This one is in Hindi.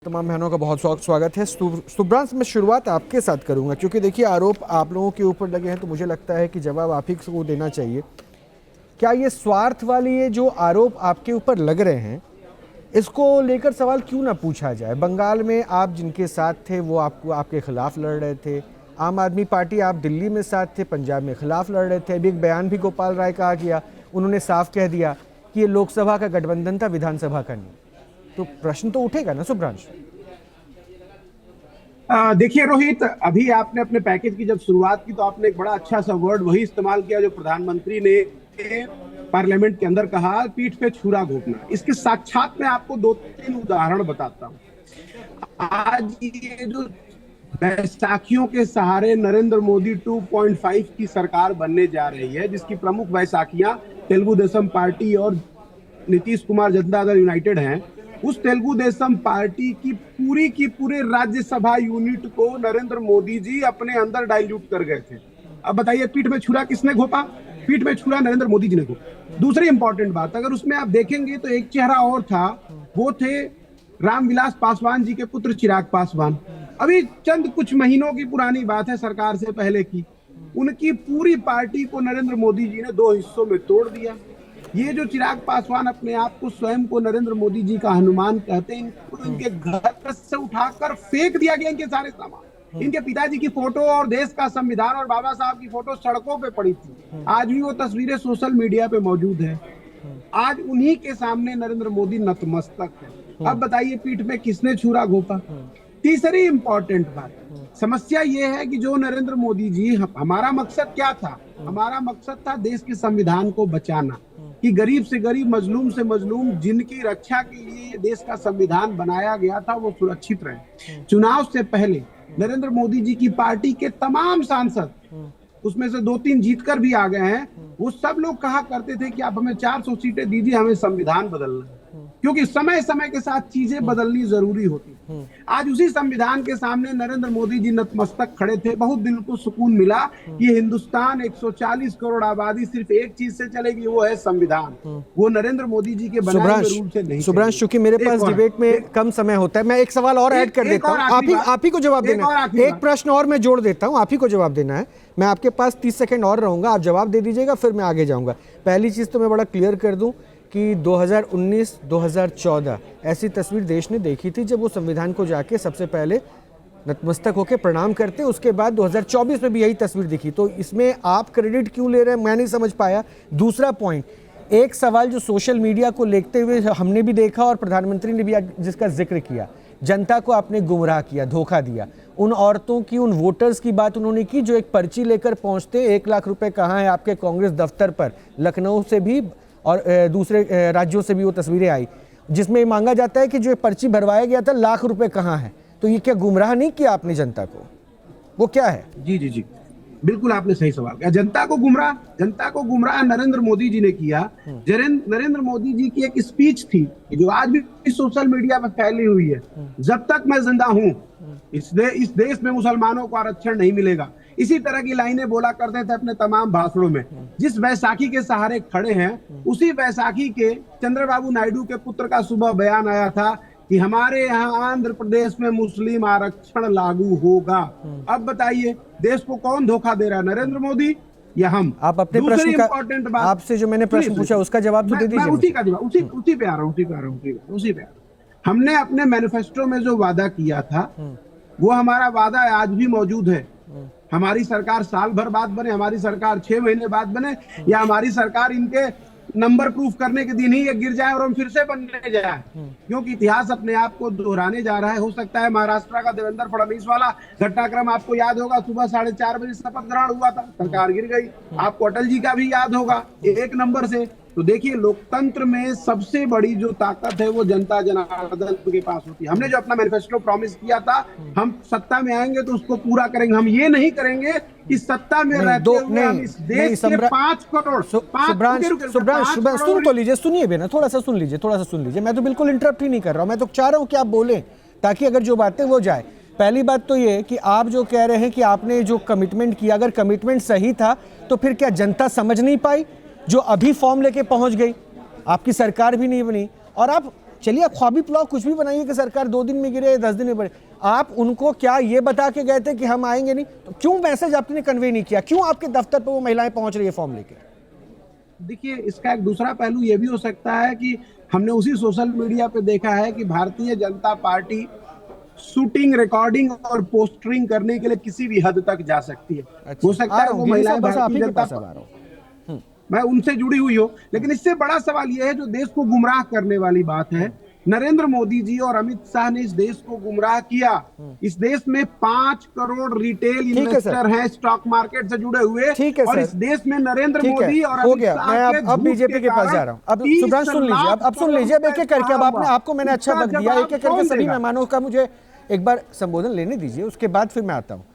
तमाम बहनों का बहुत स्वागत है। सुब्रांश, मैं शुरुआत आपके साथ करूंगा क्योंकि देखिए आरोप आप लोगों के ऊपर लगे हैं तो मुझे लगता है कि जवाब आप ही को देना चाहिए। क्या ये स्वार्थ वाली ये जो आरोप आपके ऊपर लग रहे हैं इसको लेकर सवाल क्यों ना पूछा जाए? बंगाल में आप जिनके साथ थे वो आपके खिलाफ लड़ रहे थे, आम आदमी पार्टी आप दिल्ली में साथ थे, पंजाब में खिलाफ लड़ रहे थे। अभी एक बयान भी गोपाल राय का आ गया, उन्होंने साफ कह दिया कि ये लोकसभा का गठबंधन था, विधानसभा का नहीं। तो प्रश्न तो उठेगा ना सुब्रांश? देखिए रोहित, अभी आपने अपने पैकेज की जब शुरुआत की तो आपने एक बड़ा अच्छा सा वर्ड वही इस्तेमाल किया जो प्रधानमंत्री ने पार्लियामेंट के अंदर कहा, पीठ पे छुरा घोंपना। इसके साक्षात मैं आपको दो तीन उदाहरण बताता हूं। आज ये जो बैसाखियों के सहारे नरेंद्र मोदी 2.5 की सरकार बनने जा रही है, जिसकी प्रमुख बैसाखियां तेलुगु देशम पार्टी और नीतीश कुमार जनता दल यूनाइटेड हैं, उस तेलुगु देशम पार्टी की पूरे राज्यसभा यूनिट को नरेंद्र मोदी जी अपने अंदर डाइल्यूट कर गए थे। अब बताइए, पीठ में छुरा किसने घोंपा? पीठ में छुरा नरेंद्र मोदी जी ने घोंपा। दूसरी इंपॉर्टेंट बात, अगर उसमें आप देखेंगे तो एक चेहरा और था, वो थे रामविलास पासवान जी के पुत्र चिराग पासवान। अभी चंद कुछ महीनों की पुरानी बात है, सरकार से पहले की। उनकी पूरी पार्टी को नरेंद्र मोदी जी ने दो हिस्सों में तोड़ दिया। ये जो चिराग पासवान अपने आप को स्वयं को नरेंद्र मोदी जी का हनुमान कहते हैं, इनके घर से उठाकर फेंक दिया गया इनके सारे सामान। इनके पिताजी की फोटो और देश का संविधान और बाबा साहब की फोटो सड़कों पे पड़ी थी। आज भी वो तस्वीरें सोशल मीडिया पे मौजूद है। आज उन्हीं के सामने नरेंद्र मोदी नतमस्तक है। अब बताइए, पीठ में किसने छुरा घोंपा? तीसरी इंपॉर्टेंट बात, समस्या ये है कि जो नरेंद्र मोदी जी, हमारा मकसद क्या था? हमारा मकसद था देश के संविधान को बचाना, कि गरीब से गरीब, मजलूम से मजलूम, जिनकी रक्षा के लिए देश का संविधान बनाया गया था, वो सुरक्षित रहे। चुनाव से पहले नरेंद्र मोदी जी की पार्टी के तमाम सांसद, उसमें से 2-3 जीतकर भी आ गए हैं, वो सब लोग कहा करते थे कि आप हमें 400 सीटें दीजिए, हमें संविधान बदलना है, क्योंकि समय समय के साथ चीजें बदलनी जरूरी होती। आज उसी संविधान के सामने नरेंद्र मोदी जी नतमस्तक खड़े थे। बहुत दिल को सुकून मिला कि हिंदुस्तान 140 करोड़ आबादी सिर्फ एक चीज से चलेगी, वो है संविधान। वो नरेंद्र मोदी जी के बनाए हुए रूल से नहीं। सुब्रांश, चूंकि मेरे पास डिबेट में कम समय होता है, मैं एक सवाल और ऐड कर देता हूं। आप ही को जवाब देना है। एक प्रश्न और मैं जोड़ देता हूं, आप ही को जवाब देना है। मैं आपके पास 30 सेकंड और रहूंगा, आप जवाब दे दीजिएगा, फिर मैं आगे जाऊंगा। पहली चीज तो मैं बड़ा क्लियर कर दूं कि 2019-2014 ऐसी तस्वीर देश ने देखी थी जब वो संविधान को जाके सबसे पहले नतमस्तक होकर प्रणाम करते, उसके बाद 2024 में भी यही तस्वीर दिखी। तो इसमें आप क्रेडिट क्यों ले रहे हैं, मैं नहीं समझ पाया। दूसरा पॉइंट, एक सवाल जो सोशल मीडिया को लेते हुए हमने भी देखा और प्रधानमंत्री ने भी जिसका जिक्र किया, जनता को आपने गुमराह किया, धोखा दिया। उन औरतों की, उन वोटर्स की बात उन्होंने की जो एक पर्ची लेकर पहुंचते, 1 लाख रुपए कहाँ है आपके कांग्रेस दफ्तर पर, लखनऊ से भी और दूसरे राज्यों से भी वो तस्वीरें आई जिसमें मांगा जाता है कि जो पर्ची भरवाया गया था, लाख रुपए कहाँ है। तो ये क्या गुमराह नहीं किया आपने जनता को? वो क्या है? जी जी जी, बिल्कुल आपने सही सवाल किया। जनता को गुमराह नरेंद्र मोदी जी ने किया। नरेंद्र मोदी जी की एक स्पीच थी जो आज भी सोशल मीडिया पर फैली हुई है, जब तक मैं जिंदा हूं इस देश में मुसलमानों को आरक्षण नहीं मिलेगा। इसी तरह की लाइनें बोला करते थे अपने तमाम भाषणों में। जिस बैसाखी के सहारे खड़े हैं, उसी बैसाखी के चंद्रबाबू नायडू के पुत्र का सुबह बयान आया था कि हमारे यहाँ आंध्र प्रदेश में मुस्लिम आरक्षण लागू होगा। अब बताइए, देश को कौन धोखा दे रहा है, नरेंद्र मोदी या हम? आप अपने प्रश्न का, इंपॉर्टेंट बात, आपसे जो मैंने प्रश्न पूछा उसका जवाब तो दे दीजिए। उसी का जवाब, उसी पे आ रहा हूँ। हमने अपने मैनिफेस्टो में जो वादा किया था, वो हमारा वादा आज भी मौजूद है। हमारी सरकार साल भर बाद बने, हमारी सरकार 6 महीने बाद बने, या हमारी सरकार इनके नंबर प्रूफ करने के दिन ही ये गिर जाए और हम फिर से बनने जाए, क्योंकि इतिहास अपने आप को दोहराने जा रहा है। हो सकता है महाराष्ट्र का देवेंद्र फडणवीस वाला घटनाक्रम आपको याद होगा, सुबह 4:30 बजे शपथ ग्रहण हुआ था, सरकार गिर गई। आपको अटल जी का भी याद होगा, 1 नंबर से। तो देखिए, लोकतंत्र में सबसे बड़ी जो ताकत है वो जनता जनार्दन के पास होती है। हमने जो अपना मैनिफेस्टो प्रॉमिस किया था, हम सत्ता में आएंगे तो उसको पूरा करेंगे। हम ये नहीं करेंगे कि सत्ता में रहते हुए हम इस देश के 5 करोड़ सुन तो लीजिए, सुनिए भी ना, थोड़ा सा सुन लीजिए। मैं तो बिल्कुल इंटरप्ट ही नहीं कर रहा हूं, मैं तो चाह रहा हूं कि आप बोलें ताकि अगर जो बातें वो जाए। पहली बात तो ये कि आप जो कह रहे हैं कि आपने जो कमिटमेंट किया, अगर कमिटमेंट सही था तो फिर क्या जनता समझ नहीं पाई जो अभी फॉर्म लेके पहुंच गई? आपकी सरकार भी नहीं बनी और आप चलिए आप ख्वाबी पुलाव कुछ भी बनाइए कि सरकार 2 दिन में गिरे 10 दिन में बढ़े, आप उनको क्या ये बता के गए थे कि हम आएंगे नहीं? तो क्यों मैसेज आपने कन्वे नहीं किया? क्यों आपके दफ्तर पर वो महिलाएं पहुंच रही है फॉर्म लेके? देखिए, इसका एक दूसरा पहलू ये भी हो सकता है कि हमने उसी सोशल मीडिया पे देखा है कि Bharatiya Janata party shooting, recording और पोस्टरिंग करने के लिए किसी भी हद तक जा सकती है। अच्छा, हो सकता है वो महिलाएं भारतीय जनता, मैं उनसे जुड़ी हुई हो, लेकिन इससे बड़ा सवाल यह है जो देश को गुमराह करने वाली बात है। नरेंद्र मोदी जी और अमित शाह ने इस देश को गुमराह किया। इस देश में 5 करोड़ रिटेल इन्वेस्टर हैं, स्टॉक मार्केट से जुड़े हुए, और इस देश में नरेंद्र मोदी और हो अमित गया। शाह मैं अब बीजेपी के पास जा रहा हूँ। अब सुब्रांशु सुन लीजिए, अब सुन लीजिए, अब एक एक करके, अब आपको मैंने अच्छा वक्त दिया, एक एक करके सभी मेहमानों का मुझे एक बार संबोधन लेने दीजिए, उसके बाद फिर मैं आता हूँ।